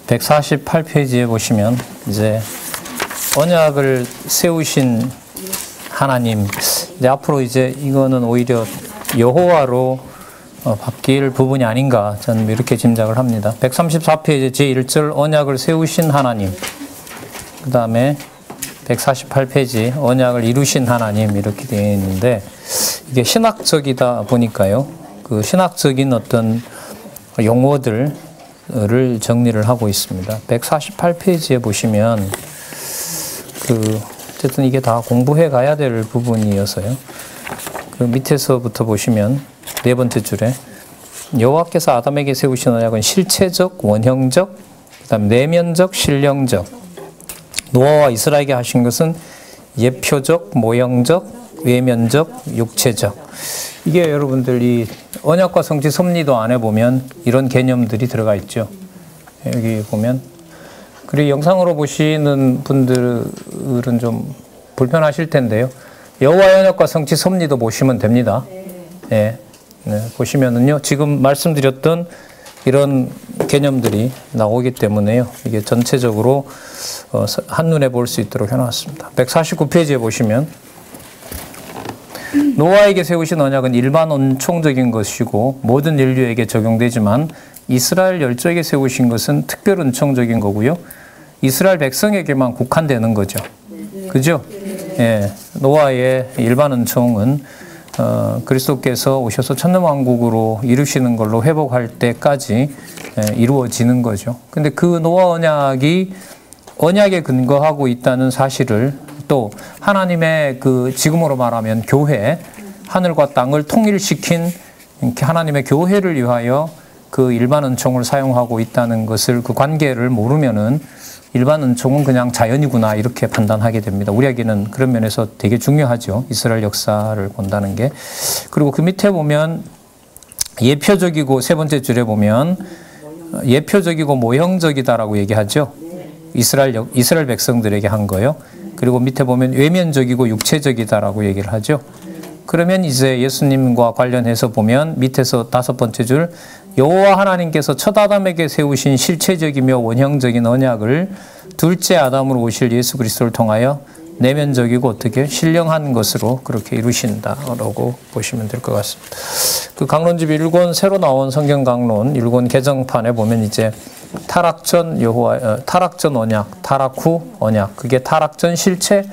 148페이지에 보시면 이제 언약을 세우신 하나님, 이제 앞으로 이제 이거는 오히려 여호와로 바뀔 부분이 아닌가 저는 이렇게 짐작을 합니다. 134페이지 제1절 언약을 세우신 하나님, 그 다음에 148페이지 언약을 이루신 하나님 이렇게 되어 있는데, 이게 신학적이다 보니까요, 그 신학적인 어떤 용어들을 정리를 하고 있습니다. 148페이지에 보시면 어쨌든 이게 다 공부해 가야 될 부분이어서요. 그 밑에서부터 보시면 네 번째 줄에 여호와께서 아담에게 세우신 언약은 실체적, 원형적, 그다음 내면적, 신령적. 노아와 이스라엘에게 하신 것은 예표적, 모형적, 외면적, 육체적. 이게 여러분들 이 언약과 성취 섭리도 안에 보면 이런 개념들이 들어가 있죠. 여기 보면. 그리고 영상으로 보시는 분들은 좀 불편하실 텐데요. 여호와의 언약과 성취 섭리도 보시면 됩니다. 네. 보시면은요, 지금 말씀드렸던 이런 개념들이 나오기 때문에요. 이게 전체적으로 한눈에 볼 수 있도록 해놨습니다. 149페이지에 보시면 노아에게 세우신 언약은 일반 원총적인 것이고 모든 인류에게 적용되지만 이스라엘 열조에게 세우신 것은 특별 은총적인 거고요. 이스라엘 백성에게만 국한되는 거죠. 그죠? 예, 노아의 일반 은총은 그리스도께서 오셔서 천년왕국으로 이루시는 걸로 회복할 때까지 이루어지는 거죠. 근데 그 노아 언약에 근거하고 있다는 사실을 또 하나님의 그 지금으로 말하면 교회, 하늘과 땅을 통일시킨 하나님의 교회를 위하여 그 일반 은총을 사용하고 있다는 것을, 그 관계를 모르면은 일반 은총은 그냥 자연이구나 이렇게 판단하게 됩니다. 우리에게는 그런 면에서 되게 중요하죠. 이스라엘 역사를 본다는 게. 그리고 그 밑에 보면 예표적이고, 세 번째 줄에 보면 예표적이고 모형적이다라고 얘기하죠. 이스라엘 백성들에게 한 거요. 그리고 밑에 보면 외면적이고 육체적이다라고 얘기를 하죠. 그러면 이제 예수님과 관련해서 보면 밑에서 다섯 번째 줄, 여호와 하나님께서 첫 아담에게 세우신 실체적이며 원형적인 언약을 둘째 아담으로 오실 예수 그리스도를 통하여 내면적이고 어떻게 신령한 것으로 그렇게 이루신다라고 보시면 될 것 같습니다. 그 강론집 1권 새로 나온 성경 강론 1권 개정판에 보면 이제 타락 전 언약, 타락 후 언약, 그게 타락 전 실체,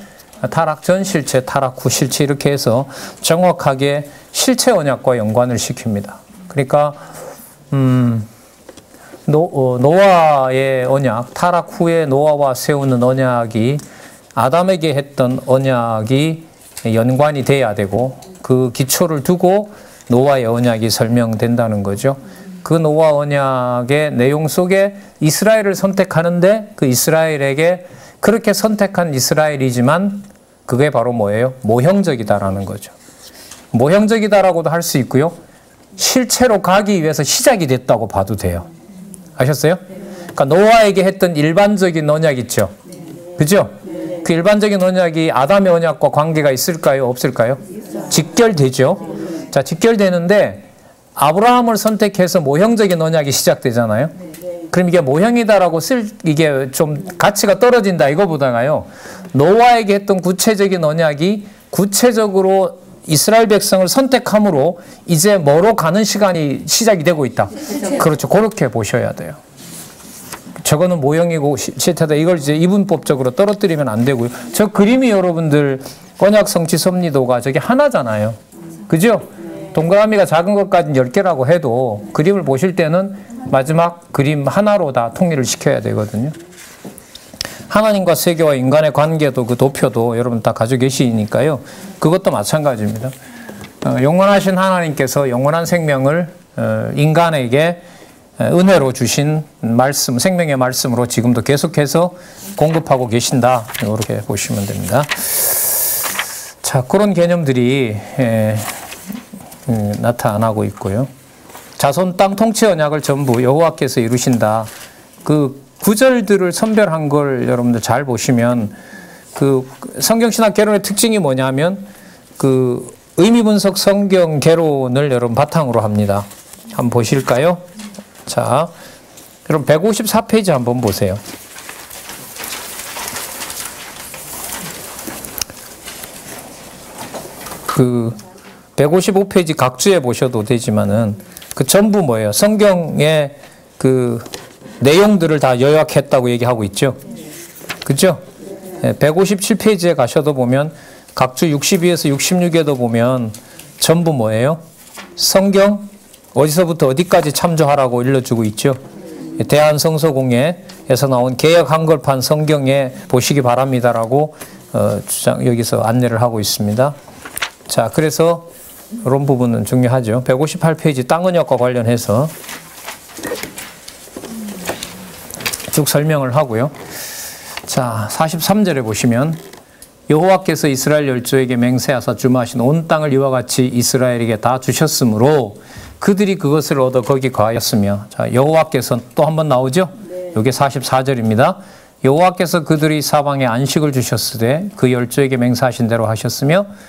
타락 후 실체 이렇게 해서 정확하게 실체 언약과 연관을 시킵니다. 그러니까 노아의 언약, 타락 후에 노아와 세우는 언약이 아담에게 했던 언약이 연관이 돼야 되고, 그 기초를 두고 노아의 언약이 설명된다는 거죠. 그 노아 언약의 내용 속에 이스라엘을 선택하는데, 그 이스라엘에게 그렇게 선택한 이스라엘이지만 그게 바로 뭐예요? 모형적이다라는 거죠. 모형적이다라고도 할 수 있고요. 실체로 가기 위해서 시작이 됐다고 봐도 돼요. 아셨어요? 그러니까 노아에게 했던 일반적인 언약 있죠. 그죠? 그 일반적인 언약이 아담의 언약과 관계가 있을까요? 없을까요? 직결되죠. 자, 직결되는데 아브라함을 선택해서 모형적인 언약이 시작되잖아요. 그럼 이게 모형이다라고 이게 좀 가치가 떨어진다 이거보다가요, 노아에게 했던 구체적인 언약이 구체적으로 이스라엘 백성을 선택함으로 이제 뭐로 가는 시간이 시작이 되고 있다. 그렇죠. 그렇게 보셔야 돼요. 저거는 모형이고 실체다. 이걸 이제 이분법적으로 떨어뜨리면 안 되고요. 저 그림이 여러분들 언약 성취 섭리도가 저게 하나잖아요. 그죠? 동그라미가 작은 것까지는 10개라고 해도 그림을 보실 때는 마지막 그림 하나로 다 통일을 시켜야 되거든요. 하나님과 세계와 인간의 관계도 그 도표도 여러분 다 가지고 계시니까요. 그것도 마찬가지입니다. 영원하신 하나님께서 영원한 생명을 인간에게 은혜로 주신 말씀, 생명의 말씀으로 지금도 계속해서 공급하고 계신다. 이렇게 보시면 됩니다. 자, 그런 개념들이 나타나고 있고요. 자손 땅 통치 언약을 전부 여호와께서 이루신다. 그 구절들을 선별한 걸 여러분들 잘 보시면 그 성경신학 개론의 특징이 뭐냐면 그 의미 분석 성경 개론을 여러분 바탕으로 합니다. 한번 보실까요? 자, 그럼 154페이지 한번 보세요. 그 155페이지 각주에 보셔도 되지만은 그 전부 뭐예요? 성경의 그 내용들을 다 요약했다고 얘기하고 있죠. 그죠? 157페이지에 가셔도 보면 각주 62에서 66에도 보면 전부 뭐예요? 성경 어디서부터 어디까지 참조하라고 일러주고 있죠. 대한성서공회에서 나온 개역 한글판 성경에 보시기 바랍니다라고 여기서 안내를 하고 있습니다. 자, 그래서 이런 부분은 중요하죠. 158페이지 땅언약과 관련해서 쭉 설명을 하고요. 자, 43절에 보시면 여호와께서 이스라엘 열조에게 맹세하사 주마하신 온 땅을 이와 같이 이스라엘에게 다 주셨으므로 그들이 그것을 얻어 거기 거하였으며. 자, 여호와께서 또 한 번 나오죠. 이게 44절입니다. 여호와께서 그들이 사방에 안식을 주셨으되 그 열조에게 맹세하신 대로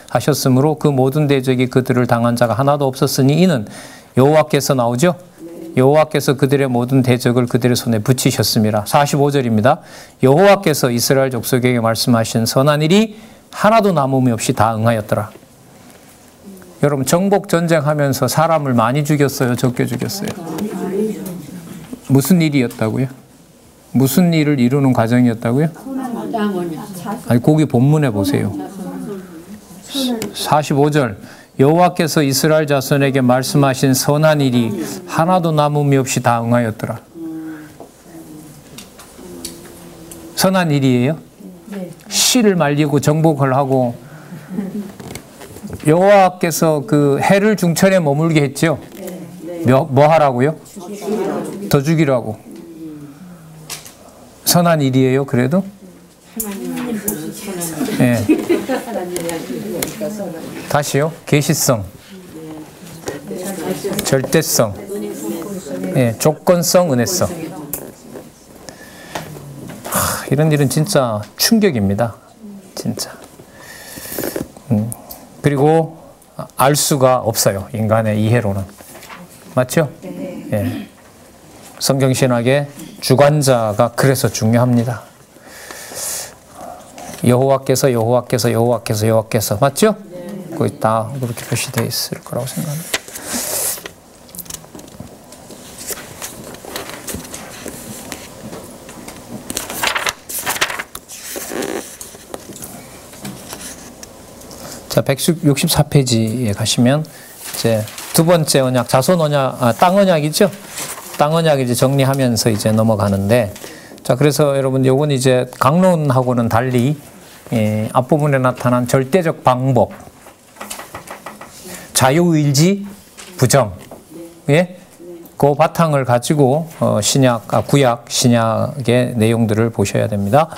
하셨으므로 그 모든 대적이 그들을 당한 자가 하나도 없었으니 이는 여호와께서 나오죠. 여호와께서 그들의 모든 대적을 그들의 손에 붙이셨습니다. 45절입니다. 여호와께서 이스라엘 족속에게 말씀하신 선한 일이 하나도 남음이 없이 다 응하였더라. 여러분, 정복 전쟁하면서 사람을 많이 죽였어요? 적게 죽였어요? 무슨 일이었다고요? 무슨 일을 이루는 과정이었다고요? 아니, 거기 본문에 보세요. 45절. 여호와께서 이스라엘 자손에게 말씀하신 선한 일이 하나도 남음이 없이 다 응하였더라. 선한 일이에요? 씨를 말리고 정복을 하고 여호와께서 그 해를 중천에 머물게 했죠. 뭐 하라고요? 더 죽이라고. 선한 일이에요, 그래도? 네. 다시요. 계시성, 절대성, 네. 조건성, 은혜성. 이런 일은 진짜 충격입니다. 진짜. 그리고 알 수가 없어요. 인간의 이해로는. 맞죠? 네. 성경신학의 주관자가 그래서 중요합니다. 여호와께서 맞죠? 거기 다 그렇게 표시되어 있을 거라고 생각합니다. 자, 164페이지에 가시면 이제 두 번째 언약, 자손 언약, 땅 언약이죠. 땅 언약 이제 정리하면서 이제 넘어가는데, 자, 그래서 여러분 요건 이제 강론하고는 달리 앞부분에 나타난 절대적 방법, 자유의지 부정, 예, 그 바탕을 가지고 구약 신약의 내용들을 보셔야 됩니다.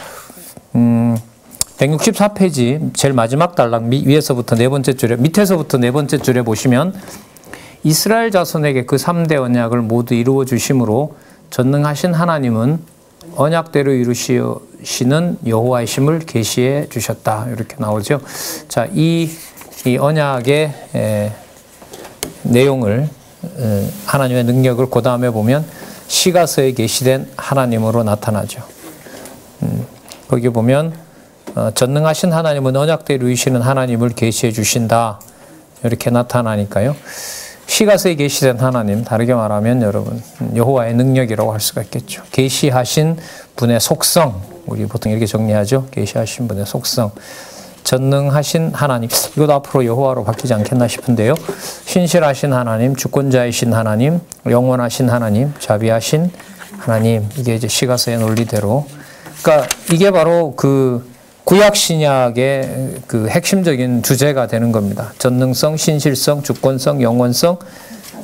164페이지 제일 마지막 단락 위에서부터 네 번째 줄에, 밑에서부터 네 번째 줄에 보시면 이스라엘 자손에게 그 3대 언약을 모두 이루어 주심으로 전능하신 하나님은 언약대로 이루시는 여호와이심을 계시해 주셨다. 이렇게 나오죠. 자, 이 언약의 내용을, 하나님의 능력을 그 다음에 보면 시가서에 계시된 하나님으로 나타나죠. 거기 보면 전능하신 하나님은 언약대로 이루시는 하나님을 계시해 주신다. 이렇게 나타나니까요. 시가서에 계시된 하나님, 다르게 말하면 여러분 여호와의 능력이라고 할 수가 있겠죠. 계시하신 분의 속성, 우리 보통 이렇게 정리하죠. 계시하신 분의 속성, 전능하신 하나님, 이것도 앞으로 여호와로 바뀌지 않겠나 싶은데요. 신실하신 하나님, 주권자이신 하나님, 영원하신 하나님, 자비하신 하나님, 이게 이제 시가서의 논리대로, 그러니까 이게 바로 그 구약 신약의 그 핵심적인 주제가 되는 겁니다. 전능성, 신실성, 주권성, 영원성,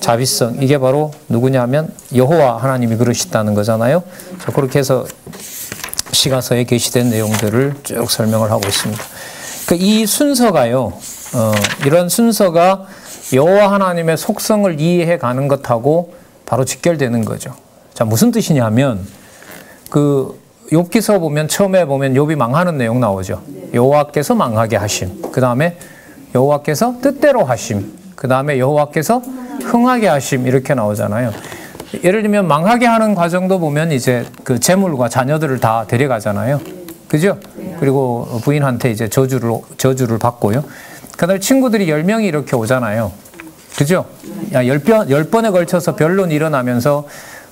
자비성. 이게 바로 누구냐면 여호와 하나님이 그러시다는 거잖아요. 자, 그렇게 해서 시가서에 계시된 내용들을 쭉 설명을 하고 있습니다. 그러니까 이 순서가요. 이런 순서가 여호와 하나님의 속성을 이해해 가는 것하고 바로 직결되는 거죠. 자, 무슨 뜻이냐면 욥기서 보면 처음에 보면 욥이 망하는 내용 나오죠. 여호와께서 망하게 하심. 그 다음에 여호와께서 뜻대로 하심. 그 다음에 여호와께서 흥하게 하심. 이렇게 나오잖아요. 예를 들면 망하게 하는 과정도 보면 이제 그 재물과 자녀들을 다 데려가잖아요. 그죠? 그리고 부인한테 이제 저주를 받고요. 그다음에 친구들이 10명이 이렇게 오잖아요. 그죠? 10번에 걸쳐서 변론이 일어나면서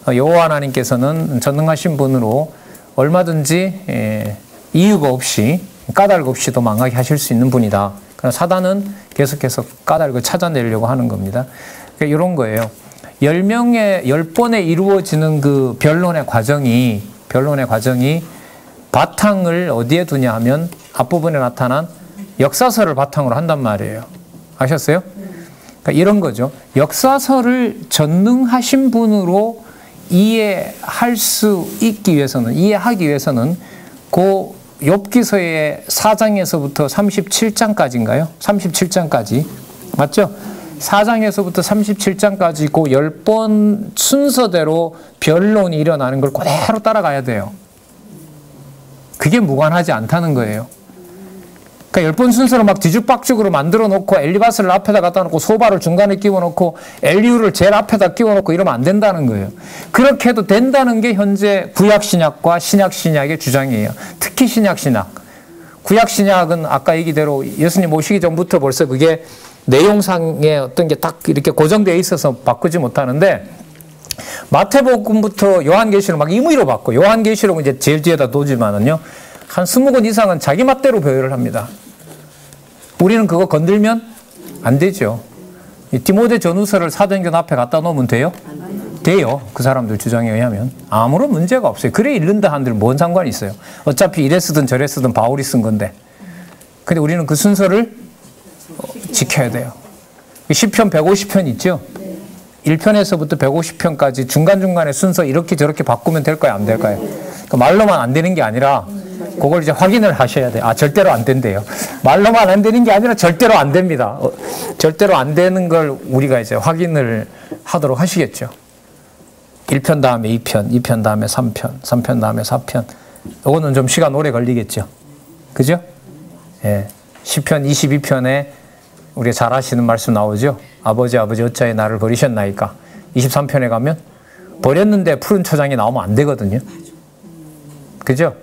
여호와 하나님께서는 전능하신 분으로 얼마든지 이유가 없이 까닭 없이도 망하게 하실 수 있는 분이다. 그러나 사단은 계속해서 까닭을 찾아내려고 하는 겁니다. 그러니까 이런 거예요. 10번에 이루어지는 그 변론의 과정이 바탕을 어디에 두냐 하면 앞부분에 나타난 역사서를 바탕으로 한단 말이에요. 아셨어요? 그러니까 이런 거죠. 역사서를 전능하신 분으로 이해하기 위해서는 그 욥기서의 4장에서부터 37장까지인가요? 37장까지. 맞죠? 4장에서부터 37장까지 그 10번 순서대로 변론이 일어나는 걸 그대로 따라가야 돼요. 그게 무관하지 않다는 거예요. 그러니까 10번 순서로 막 뒤죽박죽으로 만들어 놓고 엘리바스를 앞에다 갖다 놓고 소바를 중간에 끼워 놓고 엘리후를 제일 앞에다 끼워 놓고 이러면 안 된다는 거예요. 그렇게 해도 된다는 게 현재 구약신약과 신약신약의 주장이에요. 특히 신약신약. 구약신약은 아까 얘기대로 예수님 오시기 전부터 벌써 그게 내용상의 어떤 게 딱 이렇게 고정되어 있어서 바꾸지 못하는데 마태복음부터 요한계시록 막 임의로 바꿔. 요한계시록은 이제 제일 뒤에다 놓지만은요. 한 20권 이상은 자기 맛대로 배열을 합니다. 우리는 그거 건들면 안 되죠. 디모데 전후서를 사도행전 앞에 갖다 놓으면 돼요? 돼요. 그 사람들 주장에 의하면. 아무런 문제가 없어요. 그래 읽는다 한들 뭔 상관이 있어요. 어차피 이래 쓰든 저래 쓰든 바울이 쓴 건데. 근데 우리는 그 순서를 지켜야 돼요. 시편 150편 있죠? 1편에서부터 150편까지 중간중간에 순서 이렇게 저렇게 바꾸면 될까요? 안 될까요? 그러니까 말로만 안 되는 게 아니라 그걸 이제 확인을 하셔야 돼요. 아, 절대로 안 된대요. 말로만 안 되는 게 아니라 절대로 안 됩니다. 절대로 안 되는 걸 우리가 이제 확인을 하도록 하시겠죠. 1편 다음에 2편, 2편 다음에 3편, 3편 다음에 4편. 이거는 좀 시간 오래 걸리겠죠. 그죠? 예. 시편 22편에 우리가 잘 아시는 말씀 나오죠. 아버지 어찌하여 나를 버리셨나이까. 23편에 가면 버렸는데 푸른 초장이 나오면 안 되거든요. 그죠?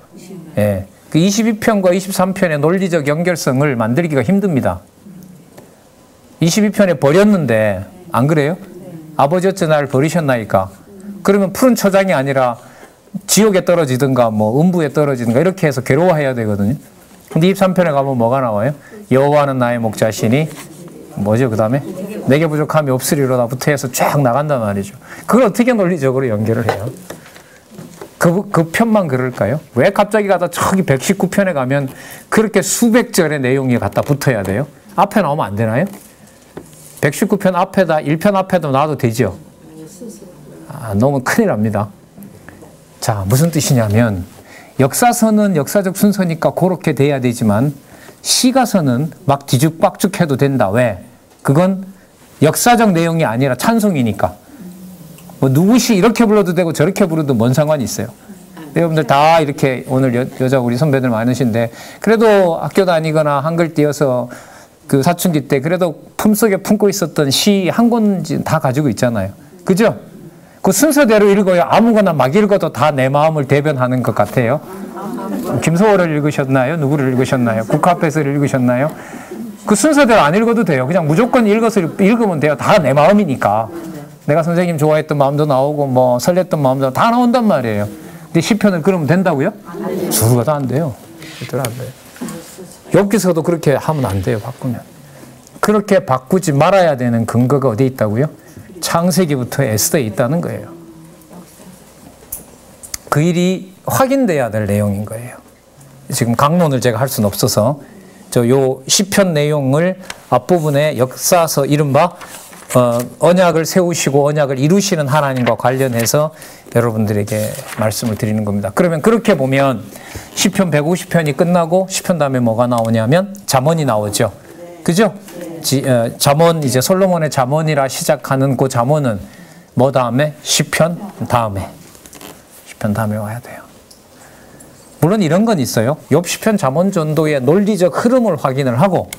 예. 그 22편과 23편의 논리적 연결성을 만들기가 힘듭니다. 22편에 버렸는데 안 그래요? 아버지 어찌 나를 버리셨나이까. 그러면 푸른 초장이 아니라 지옥에 떨어지든가 뭐 음부에 떨어지든가 이렇게 해서 괴로워해야 되거든요. 근데 23편에 가면 뭐가 나와요? 여호와는 나의 목자시니 뭐죠? 그 다음에 내게 부족함이 없으리로다부터 해서 쫙 나간단 말이죠. 그걸 어떻게 논리적으로 연결을 해요? 그 편만 그럴까요? 왜 갑자기 가다 저기 119편에 가면 그렇게 수백 절의 내용이 갖다 붙어야 돼요? 앞에 나오면 안 되나요? 119편 앞에다 1편 앞에도 놔도 되죠? 아, 너무 큰일 납니다. 자, 무슨 뜻이냐면 역사서는 역사적 순서니까 그렇게 돼야 되지만 시가서는 막 뒤죽박죽해도 된다. 왜? 그건 역사적 내용이 아니라 찬송이니까. 뭐 누구시 이렇게 불러도 되고 저렇게 부르도 뭔 상관이 있어요. 여러분들 다 이렇게 오늘 여자 우리 선배들 많으신데 그래도 학교 다니거나 한글 띄어서 그 사춘기 때 그래도 품속에 품고 있었던 시 한 권 다 가지고 있잖아요. 그죠? 그 순서대로 읽어요. 아무거나 막 읽어도 다 내 마음을 대변하는 것 같아요. 김소월을 읽으셨나요? 누구를 읽으셨나요? 국화패스를 읽으셨나요? 그 순서대로 안 읽어도 돼요. 그냥 무조건 읽으면 돼요. 다 내 마음이니까. 내가 선생님 좋아했던 마음도 나오고 뭐 설렜던 마음도 다 나온단 말이에요. 근데 시편을 그러면 된다고요? 주루가 다 안 돼요. 절대로 안 돼요. 욥기서도 그렇게 하면 안 돼요. 바꾸면. 그렇게 바꾸지 말아야 되는 근거가 어디에 있다고요? 창세기부터 에스더에 있다는 거예요. 그 일이 확인돼야 될 내용인 거예요. 지금 강론을 제가 할 수는 없어서 요 시편 내용을 앞부분에 역사서 이른바 언약을 세우시고 언약을 이루시는 하나님과 관련해서 여러분들에게 말씀을 드리는 겁니다. 그러면 그렇게 보면 시편 150편이 끝나고 시편 다음에 뭐가 나오냐면 잠언이 나오죠. 그죠? 잠언 이제 솔로몬의 잠언이라 시작하는 그 잠언은 뭐 다음에? 시편 다음에 와야 돼요. 물론 이런 건 있어요. 욥 시편 잠언 전도의 논리적 흐름을 확인을 하고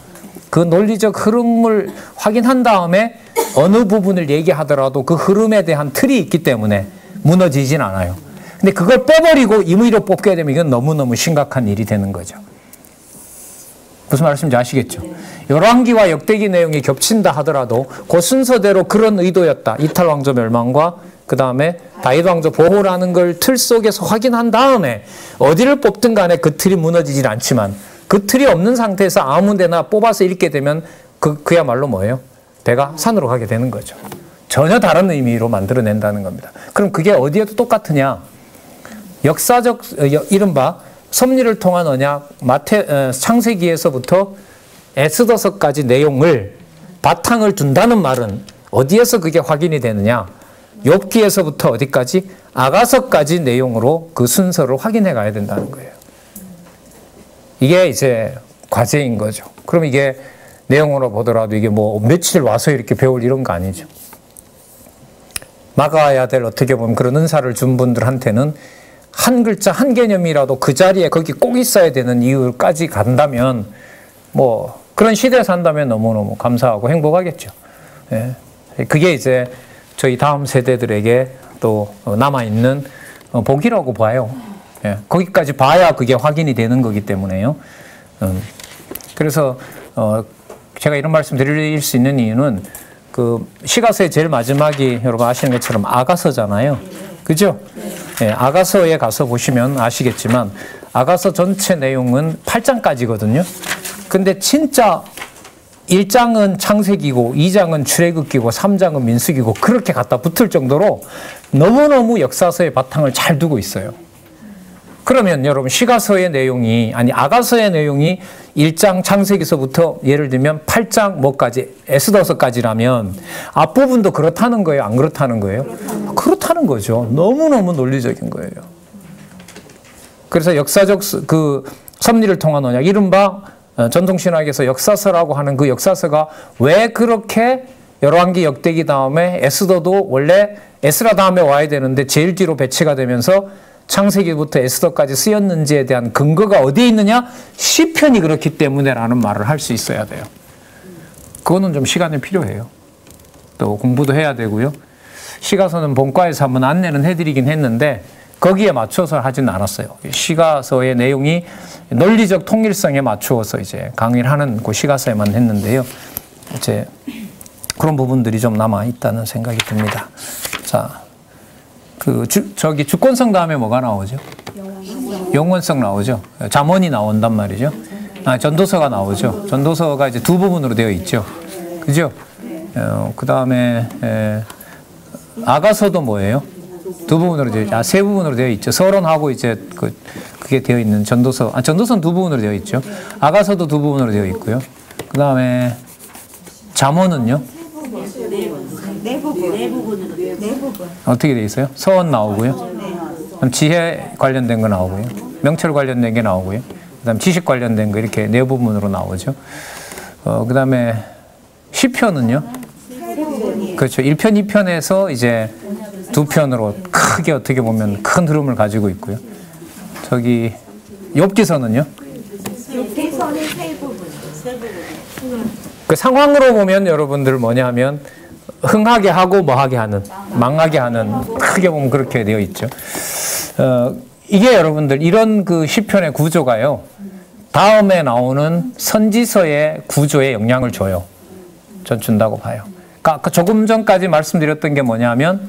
그 논리적 흐름을 확인한 다음에 어느 부분을 얘기하더라도 그 흐름에 대한 틀이 있기 때문에 무너지진 않아요. 근데 그걸 빼버리고 임의로 뽑게 되면 이건 너무너무 심각한 일이 되는 거죠. 무슨 말씀인지 아시겠죠? 열왕기와 역대기 내용이 겹친다 하더라도 그 순서대로 그런 의도였다. 이탈 왕조 멸망과 그 다음에 다윗 왕조 보호라는 걸 틀 속에서 확인한 다음에 어디를 뽑든 간에 그 틀이 무너지질 않지만 그 틀이 없는 상태에서 아무 데나 뽑아서 읽게 되면 그야말로 뭐예요? 배가 산으로 가게 되는 거죠. 전혀 다른 의미로 만들어낸다는 겁니다. 그럼 그게 어디에도 똑같으냐? 역사적 이른바 섭리를 통한 언약 창세기에서부터 에스더서까지 내용을 바탕을 둔다는 말은 어디에서 그게 확인이 되느냐? 욥기에서부터 어디까지? 아가서까지 내용으로 그 순서를 확인해 가야 된다는 거예요. 이게 이제 과제인 거죠. 그럼 이게 내용으로 보더라도 이게 뭐 며칠 와서 이렇게 배울 이런 거 아니죠. 막아야 될 어떻게 보면 그런 은사를 준 분들한테는 한 글자 한 개념이라도 그 자리에 거기 꼭 있어야 되는 이유까지 간다면 뭐 그런 시대에 산다면 너무너무 감사하고 행복하겠죠. 예. 그게 이제 저희 다음 세대들에게 또 남아있는 복이라고 봐요. 예. 거기까지 봐야 그게 확인이 되는 거기 때문에요. 그래서 제가 이런 말씀 드릴 수 있는 이유는 그 시가서의 제일 마지막이 여러분 아시는 것처럼 아가서잖아요. 그죠? 예, 아가서에 가서 보시면 아시겠지만 아가서 전체 내용은 8장까지거든요. 근데 진짜 1장은 창세기고 2장은 출애굽기고 3장은 민수기고 그렇게 갖다 붙을 정도로 너무너무 역사서의 바탕을 잘 두고 있어요. 그러면 여러분 시가서의 내용이 아가서의 내용이 1장 창세기서부터 예를 들면 8장 뭐까지 에스더서까지라면 앞부분도 그렇다는 거예요? 안 그렇다는 거예요? 그렇다는 거죠. 너무너무 논리적인 거예요. 그래서 역사적 그 섭리를 통한 언약 이른바 전통신학에서 역사서라고 하는 그 역사서가 왜 그렇게 열왕기 역대기 다음에 에스더도 원래 에스라 다음에 와야 되는데 제일 뒤로 배치가 되면서 창세기부터 에스더까지 쓰였는지에 대한 근거가 어디에 있느냐? 시편이 그렇기 때문에 라는 말을 할 수 있어야 돼요. 그거는 좀 시간이 필요해요. 또 공부도 해야 되고요. 시가서는 본과에서 한번 안내는 해드리긴 했는데 거기에 맞춰서 하진 않았어요. 시가서의 내용이 논리적 통일성에 맞추어서 이제 강의를 하는 그 시가서에만 했는데요. 이제 그런 부분들이 좀 남아 있다는 생각이 듭니다. 자. 저기 주권성 다음에 뭐가 나오죠? 영원성 나오죠. 잠언이 나온단 말이죠. 전도서가 나오죠. 전도서가 이제 두 부분으로 되어 있죠. 그죠? 그 다음에 아가서도 뭐예요? 두 부분으로 되어 있죠. 세 부분으로 되어 있죠. 서론하고 이제 그게 되어 있는 전도서. 전도서는 두 부분으로 되어 있죠. 아가서도 두 부분으로 되어 있고요. 그 다음에 잠언은요? 네 부분으로. 어떻게 돼 있어요? 서원 나오고요. 그럼 지혜 관련된 거 나오고요. 명철 관련된 게 나오고요. 그다음 지식 관련된 거 이렇게 네 부분으로 나오죠. 그다음에 시편은요. 그렇죠. 1편, 2편에서 이제 두 편으로 크게 어떻게 보면 큰 흐름을 가지고 있고요. 저기 욥기서는요. 욥기서는 세 부분. 그 상황으로 보면 여러분들 뭐냐 하면 흥하게 하고 뭐하게 하는, 망하게 하는 크게 보면 그렇게 되어 있죠. 이게 여러분들 이런 그 시편의 구조가요. 다음에 나오는 선지서의 구조에 영향을 줘요. 전 준다고 봐요. 그러니까 조금 전까지 말씀드렸던 게 뭐냐면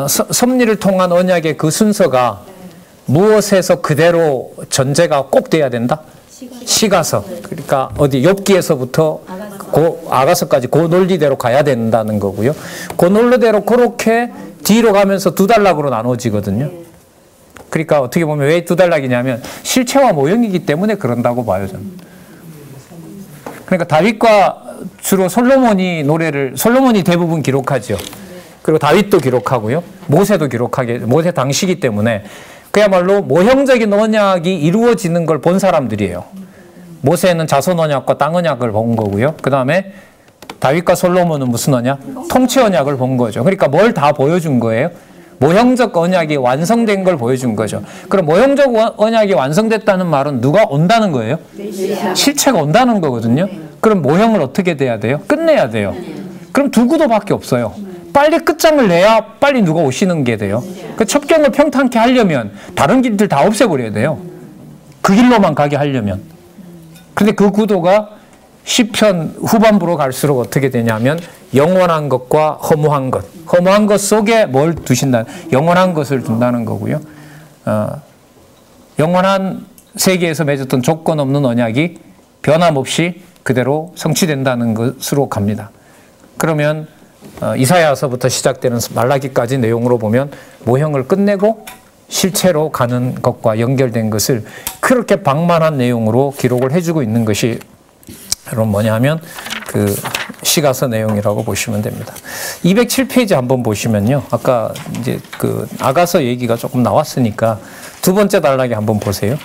섭리를 통한 언약의 그 순서가 무엇에서 그대로 전제가 꼭 돼야 된다? 시가서. 그러니까 어디 욥기에서부터 아가서까지 그 논리대로 가야 된다는 거고요. 그 논리대로 그렇게 뒤로 가면서 두 단락으로 나눠지거든요. 그러니까 어떻게 보면 왜 두 단락이냐면 실체와 모형이기 때문에 그런다고 봐요, 저는. 그러니까 다윗과 주로 솔로몬이 대부분 기록하죠. 그리고 다윗도 기록하고요. 모세도 모세 당시기 때문에 그야말로 모형적인 언약이 이루어지는 걸 본 사람들이에요. 모세는 자손 언약과 땅 언약을 본 거고요. 그 다음에 다윗과 솔로몬은 무슨 언약? 통치 언약을 본 거죠. 그러니까 뭘 다 보여준 거예요? 모형적 언약이 완성된 걸 보여준 거죠. 그럼 모형적 언약이 완성됐다는 말은 누가 온다는 거예요? 실체가 온다는 거거든요. 그럼 모형을 어떻게 돼야 돼요? 끝내야 돼요. 그럼 두 구도밖에 없어요. 빨리 끝장을 내야 빨리 누가 오시는 게 돼요. 그 첩경을 평탄케 하려면 다른 길들 다 없애버려야 돼요. 그 길로만 가게 하려면. 근데 그 구도가 시편 후반부로 갈수록 어떻게 되냐면 영원한 것과 허무한 것. 허무한 것 속에 뭘 두신다? 영원한 것을 둔다는 거고요. 영원한 세계에서 맺었던 조건 없는 언약이 변함없이 그대로 성취된다는 것으로 갑니다. 그러면 이사야서부터 시작되는 말라기까지 내용으로 보면 모형을 끝내고 실체로 가는 것과 연결된 것을 그렇게 방만한 내용으로 기록을 해주고 있는 것이 여러분 뭐냐면 그 시가서 내용이라고 보시면 됩니다. 207페이지 한번 보시면요. 아까 이제 그 아가서 얘기가 조금 나왔으니까 두 번째 단락에 한번 보세요.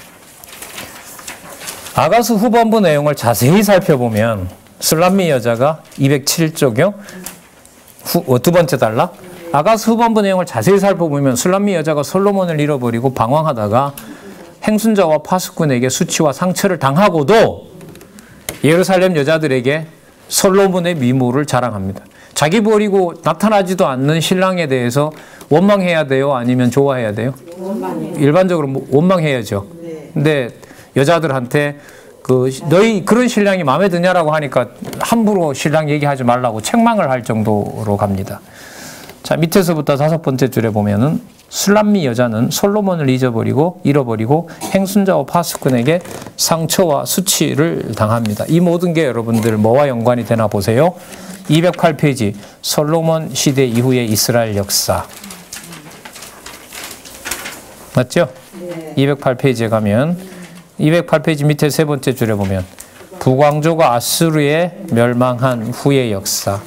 아가서 후반부 내용을 자세히 살펴보면 술람미 여자가 207쪽이요. 두 번째 단락. 아가서 후반부 내용을 자세히 살펴보면 술람미 여자가 솔로몬을 잃어버리고 방황하다가 행순자와 파수꾼에게 수치와 상처를 당하고도 예루살렘 여자들에게 솔로몬의 미모를 자랑합니다. 자기 버리고 나타나지도 않는 신랑에 대해서 원망해야 돼요? 아니면 좋아해야 돼요? 일반적으로 원망해야죠. 근데 여자들한테 너희 그런 신랑이 마음에 드냐라고 하니까 함부로 신랑 얘기하지 말라고 책망을 할 정도로 갑니다. 자, 밑에서부터 5번째 줄에 보면은 술람미 여자는 솔로몬을 잃어버리고 행순자와 파수꾼에게 상처와 수치를 당합니다. 이 모든 게 여러분들 뭐와 연관이 되나 보세요. 208페이지 솔로몬 시대 이후의 이스라엘 역사. 맞죠? 네. 208페이지에 가면 208페이지 밑에 세 번째 줄에 보면 북왕조가 아수르에 멸망한 후의 역사.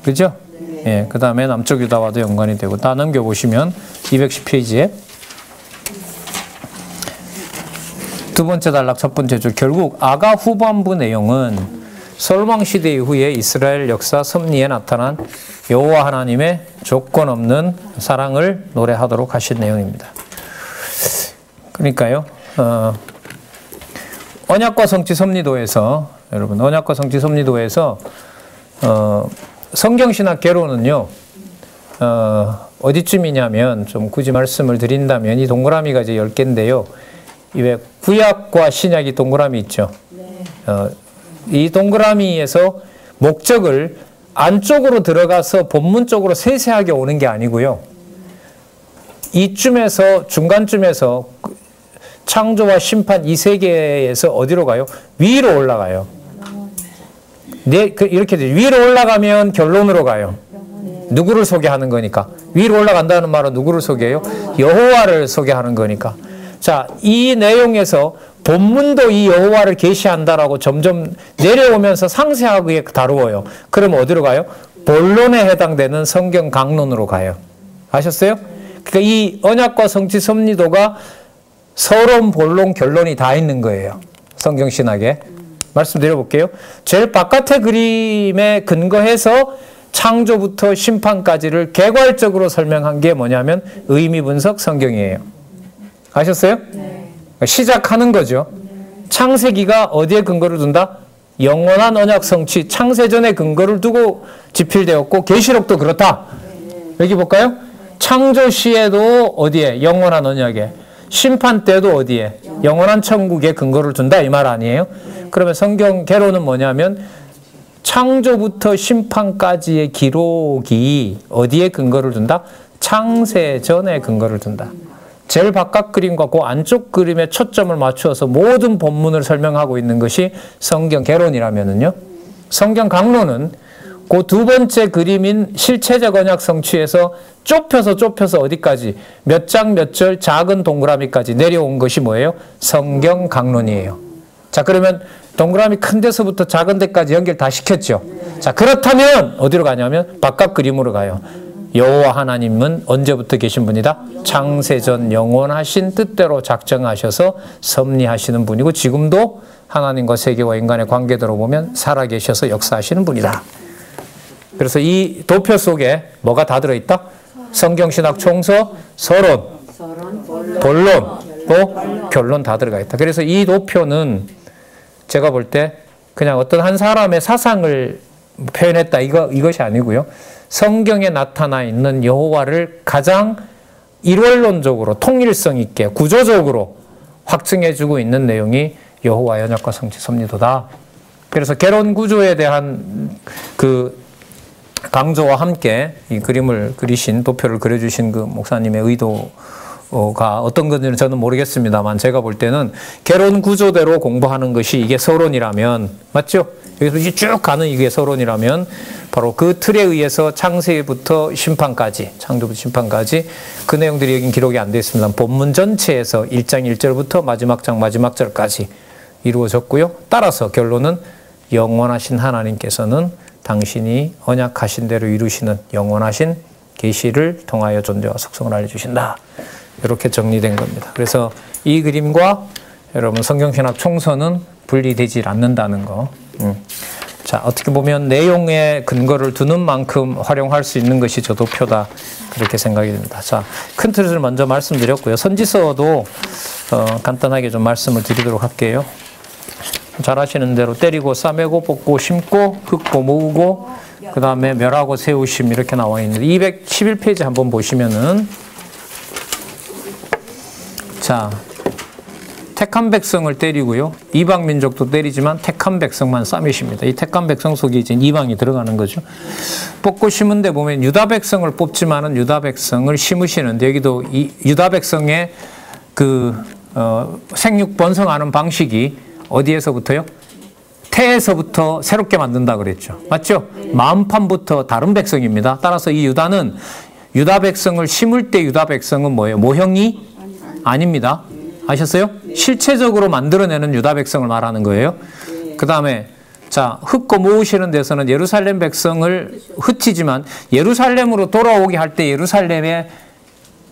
그죠? 예, 그 다음에 남쪽 유다와도 연관이 되고 다 넘겨보시면 210페이지에 두 번째 단락 첫 번째 줄 결국 아가 후반부 내용은 솔로몬 시대 이후에 이스라엘 역사 섭리에 나타난 여호와 하나님의 조건 없는 사랑을 노래하도록 하신 내용입니다. 그러니까요. 언약과 성취 섭리도에서 여러분 언약과 성취 섭리도에서 성경신학 개론은요, 어디쯤이냐면, 좀 굳이 말씀을 드린다면, 이 동그라미가 이제 10개인데요. 왜 구약과 신약이 동그라미 있죠? 이 동그라미에서 목적을 안쪽으로 들어가서 본문 쪽으로 세세하게 오는 게 아니고요. 이쯤에서, 중간쯤에서 창조와 심판 이 세계에서 어디로 가요? 위로 올라가요. 네, 이렇게 되죠. 위로 올라가면 결론으로 가요. 누구를 소개하는 거니까. 위로 올라간다는 말은 누구를 소개해요? 여호와를 소개하는 거니까. 자, 이 내용에서 본문도 이 여호와를 계시한다라고 점점 내려오면서 상세하게 다루어요. 그럼 어디로 가요? 본론에 해당되는 성경 강론으로 가요. 아셨어요? 그러니까 이 언약과 성취 섭리도가 서론, 본론, 결론이 다 있는 거예요. 성경 신학에. 말씀드려볼게요. 제일 바깥의 그림에 근거해서 창조부터 심판까지를 개괄적으로 설명한 게 뭐냐면 의미 분석 성경이에요. 아셨어요? 네. 시작하는 거죠. 창세기가 어디에 근거를 둔다? 영원한 언약 성취, 창세전에 근거를 두고 지필되었고 계시록도 그렇다. 여기 볼까요? 창조 시에도 어디에? 영원한 언약에. 심판 때도 어디에? 영원한 천국에 근거를 둔다 이 말 아니에요? 그러면 성경 개론은 뭐냐면 창조부터 심판까지의 기록이 어디에 근거를 둔다? 창세전에 근거를 둔다. 제일 바깥 그림과 그 안쪽 그림에 초점을 맞추어서 모든 본문을 설명하고 있는 것이 성경 개론이라면은요. 성경 강론은 그 두 번째 그림인 실체적 언약 성취에서 좁혀서 어디까지 몇 장 몇 절 작은 동그라미까지 내려온 것이 뭐예요? 성경 강론이에요. 자, 그러면 동그라미 큰 데서부터 작은 데까지 연결 다 시켰죠. 자, 그렇다면 어디로 가냐면 바깥 그림으로 가요. 여호와 하나님은 언제부터 계신 분이다? 창세전 영원하신 뜻대로 작정하셔서 섭리하시는 분이고 지금도 하나님과 세계와 인간의 관계대로 보면 살아계셔서 역사하시는 분이다. 그래서 이 도표 속에 뭐가 다 들어있다? 성경신학 총서, 서론, 본론, 또 결론 다 들어가 있다. 그래서 이 도표는 제가 볼 때 그냥 어떤 한 사람의 사상을 표현했다 이것이 아니고요. 성경에 나타나 있는 여호와를 가장 일원론적으로 통일성 있게 구조적으로 확증해주고 있는 내용이 여호와의 언약과 성취 섭리도다. 그래서 개론 구조에 대한 그 강조와 함께 이 그림을 그리신 도표를 그려주신 그 목사님의 의도가 어떤 건지는 저는 모르겠습니다만 제가 볼 때는 개론 구조대로 공부하는 것이 이게 서론이라면 맞죠? 여기서 쭉 가는 이게 서론이라면 바로 그 틀에 의해서 창세기부터 심판까지 창조부터 심판까지 그 내용들이 여긴 기록이 안 되어 있습니다. 본문 전체에서 1장 1절부터 마지막 장 마지막 절까지 이루어졌고요. 따라서 결론은 영원하신 하나님께서는 당신이 언약하신 대로 이루시는 영원하신 계시를 통하여 존재와 속성을 알려주신다. 이렇게 정리된 겁니다. 그래서 이 그림과 여러분 성경신학 총서는 분리되지 않는다는 거. 자, 어떻게 보면 내용에 근거를 두는 만큼 활용할 수 있는 것이 저 도표다. 그렇게 생각이 됩니다. 자, 큰 틀을 먼저 말씀드렸고요. 선지서도 간단하게 좀 말씀을 드리도록 할게요. 잘 아시는 대로 때리고 싸매고 뽑고 심고 흙고 모으고 그 다음에 멸하고 세우심 이렇게 나와 있는데 211페이지 한번 보시면은 자 택한 백성을 때리고요. 이방 민족도 때리지만 택한 백성만 싸매십니다. 이 택한 백성 속에 이제 이방이 들어가는 거죠. 뽑고 심은 데 보면 유다 백성을 뽑지만은 유다 백성을 심으시는데 여기도 이 유다 백성의 그 생육 번성하는 방식이 어디에서부터요? 태에서부터 새롭게 만든다 그랬죠. 맞죠? 마음판부터 다른 백성입니다. 따라서 이 유다는 유다 백성을 심을 때 유다 백성은 뭐예요? 모형이 아닙니다. 아셨어요? 실체적으로 만들어내는 유다 백성을 말하는 거예요. 그 다음에 자 흩고 모으시는 데서는 예루살렘 백성을 흩지만 예루살렘으로 돌아오게 할 때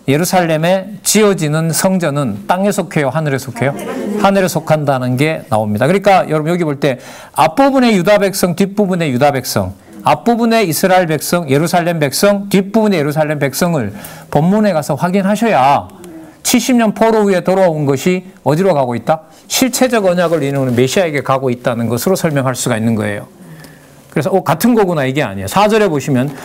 예루살렘에 지어지는 성전은 땅에 속해요? 하늘에 속해요? 하늘에 속한다는 게 나옵니다. 그러니까 여러분 여기 볼 때 앞부분에 유다 백성, 뒷부분에 유다 백성, 앞부분에 이스라엘 백성, 예루살렘 백성, 뒷부분에 예루살렘 백성을 본문에 가서 확인하셔야 70년 포로 후에 돌아온 것이 어디로 가고 있다? 실체적 언약을 이루는 메시아에게 가고 있다는 것으로 설명할 수가 있는 거예요. 그래서 같은 거구나 이게 아니에요. 4절에 보시면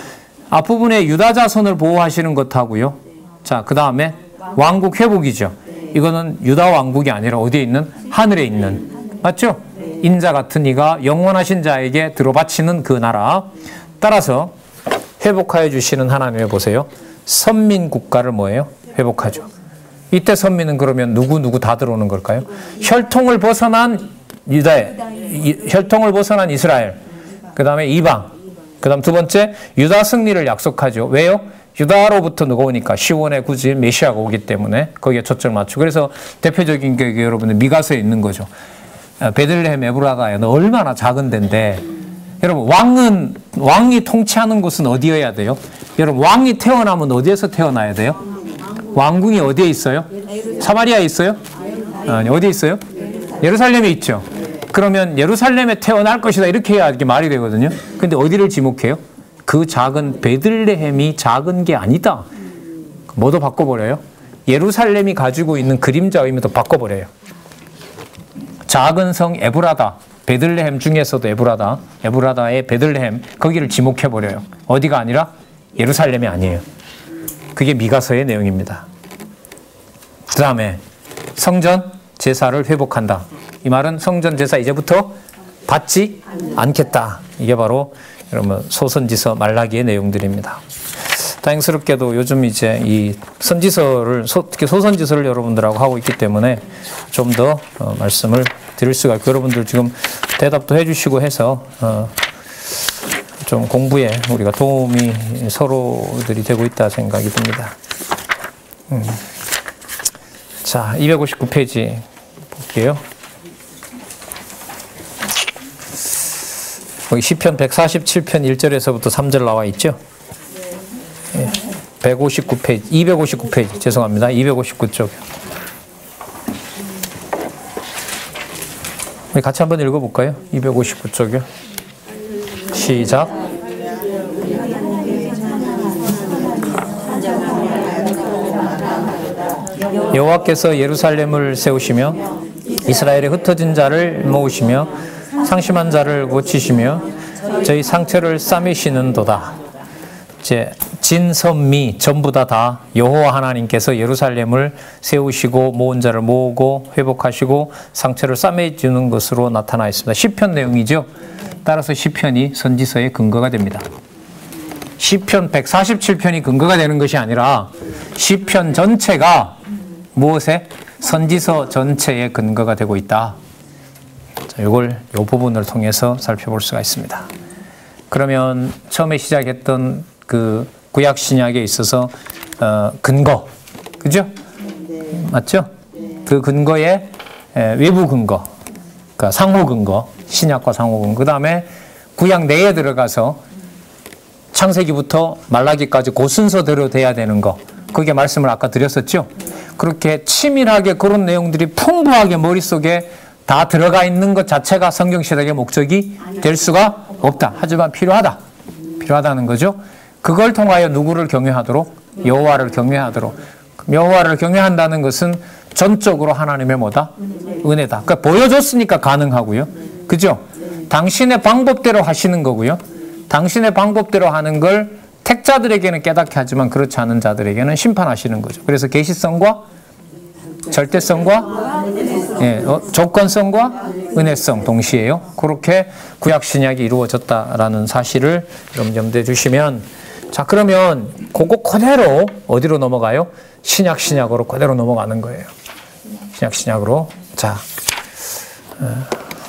앞부분에 유다 자손을 보호하시는 것하고요. 자, 그 다음에 왕국 회복이죠. 이거는 유다 왕국이 아니라 어디에 있는? 하늘에 있는. 맞죠? 인자 같은 이가 영원하신 자에게 들어바치는 그 나라. 따라서 회복하여 주시는 하나님을 보세요. 선민 국가를 뭐예요? 회복하죠. 이때 선민은 그러면 누구 다 들어오는 걸까요? 혈통을 벗어난 혈통을 벗어난 이스라엘. 그 다음에 이방. 그 다음 두 번째, 유다 승리를 약속하죠. 왜요? 유다로부터 누가 오니까 시온의 굳이 메시아가 오기 때문에 거기에 초점을 맞추고 그래서 대표적인 게 여러분들 미가서에 있는 거죠. 베들레헴 에브라다에 얼마나 작은 데인데 여러분 왕이 통치하는 곳은 어디여야 돼요? 여러분 왕이 태어나면 어디에서 태어나야 돼요? 왕궁이 어디에 있어요? 사마리아에 있어요? 아니, 어디에 있어요? 예루살렘에 있죠. 그러면 예루살렘에 태어날 것이다 이렇게 해야 이렇게 말이 되거든요. 근데 어디를 지목해요? 그 작은 베들레헴이 작은 게 아니다. 뭐도 바꿔버려요? 예루살렘이 가지고 있는 그림자 의미도 바꿔버려요. 작은 성 에브라다, 베들레헴 중에서도 에브라다의 베들레헴, 거기를 지목해버려요. 어디가 아니라 예루살렘이 아니에요. 그게 미가서의 내용입니다. 그 다음에 성전 제사를 회복한다. 이 말은 성전 제사 이제부터 받지 않겠다. 이게 바로 여러분 소선지서 말라기의 내용들입니다. 다행스럽게도 요즘 이제 이 선지서를 특히 소선지서를 여러분들하고 하고 있기 때문에 좀 더 말씀을 드릴 수가 있고 여러분들 지금 대답도 해주시고 해서 좀 공부에 우리가 도움이 서로들이 되고 있다 생각이 듭니다. 자, 259페이지 볼게요. 거기 시편 147편 1절에서부터 3절 나와 있죠. 159페이지, 259페이지 죄송합니다. 259쪽. 우리 같이 한번 읽어볼까요? 259쪽이요. 시작. 여호와께서 예루살렘을 세우시며 이스라엘의 흩어진 자를 모으시며 상심한 자를 고치시며 저희 상처를 싸매시는도다. 이제 진선미 전부 다 여호와 하나님께서 예루살렘을 세우시고 모은 자를 모으고 회복하시고 상처를 싸매주는 것으로 나타나 있습니다. 시편 내용이죠. 따라서 시편이 선지서의 근거가 됩니다. 시편 147편이 근거가 되는 것이 아니라 시편 전체가 무엇에? 선지서 전체의 근거가 되고 있다. 자, 이걸 이 부분을 통해서 살펴볼 수가 있습니다. 그러면 처음에 시작했던 그 구약 신약에 있어서 근거, 그죠? 맞죠? 그 근거의 외부 근거, 그러니까 상호 근거, 신약과 상호 근거. 그 다음에 구약 내에 들어가서 창세기부터 말라기까지 그 순서대로 돼야 되는 거. 그게 말씀을 아까 드렸었죠? 그렇게 치밀하게 그런 내용들이 풍부하게 머릿속에 다 들어가 있는 것 자체가 성경신학의 목적이 될 수가 없다. 하지만 필요하다. 필요하다는 거죠. 그걸 통하여 누구를 경외하도록? 여호와를 경외하도록. 여호와를 경외한다는 것은 전적으로 하나님의 뭐다? 은혜다. 그러니까 보여줬으니까 가능하고요. 그죠? 당신의 방법대로 하시는 거고요. 당신의 방법대로 하는 걸 택자들에게는 깨닫게 하지만 그렇지 않은 자들에게는 심판하시는 거죠. 그래서 계시성과 절대성과 조건성과 은혜성 동시에요. 그렇게 구약 신약이 이루어졌다라는 사실을 좀 염두에 주시면, 자, 그러면 그거 그대로 어디로 넘어가요? 신약으로 그대로 넘어가는 거예요. 신약으로. 자,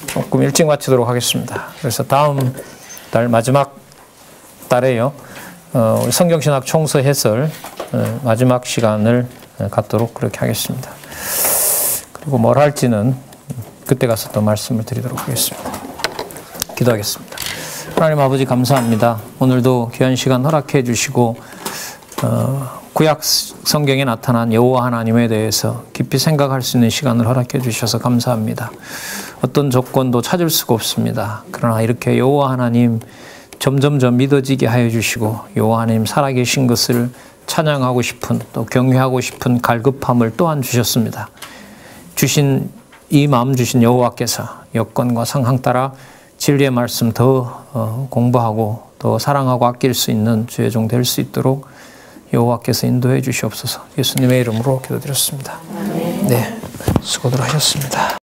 조금 일찍 마치도록 하겠습니다. 그래서 다음 달 마지막 달에요. 성경신학 총서 해설 마지막 시간을 갖도록 그렇게 하겠습니다. 그리고 뭘 할지는 그때 가서 또 말씀을 드리도록 하겠습니다. 기도하겠습니다. 하나님 아버지 감사합니다. 오늘도 귀한 시간 허락해 주시고 구약 성경에 나타난 여호와 하나님에 대해서 깊이 생각할 수 있는 시간을 허락해 주셔서 감사합니다. 어떤 조건도 찾을 수가 없습니다. 그러나 이렇게 여호와 하나님 점점점 믿어지게 하여 주시고 여호와 하나님 살아계신 것을 찬양하고 싶은, 또 경외하고 싶은 갈급함을 또한 주셨습니다. 주신 이 마음 주신 여호와께서 여건과 상황 따라 진리의 말씀 더 공부하고 더 사랑하고 아낄 수 있는 주의 종 될 수 있도록 여호와께서 인도해 주시옵소서. 예수님의 이름으로 기도드렸습니다. 네, 수고들 하셨습니다.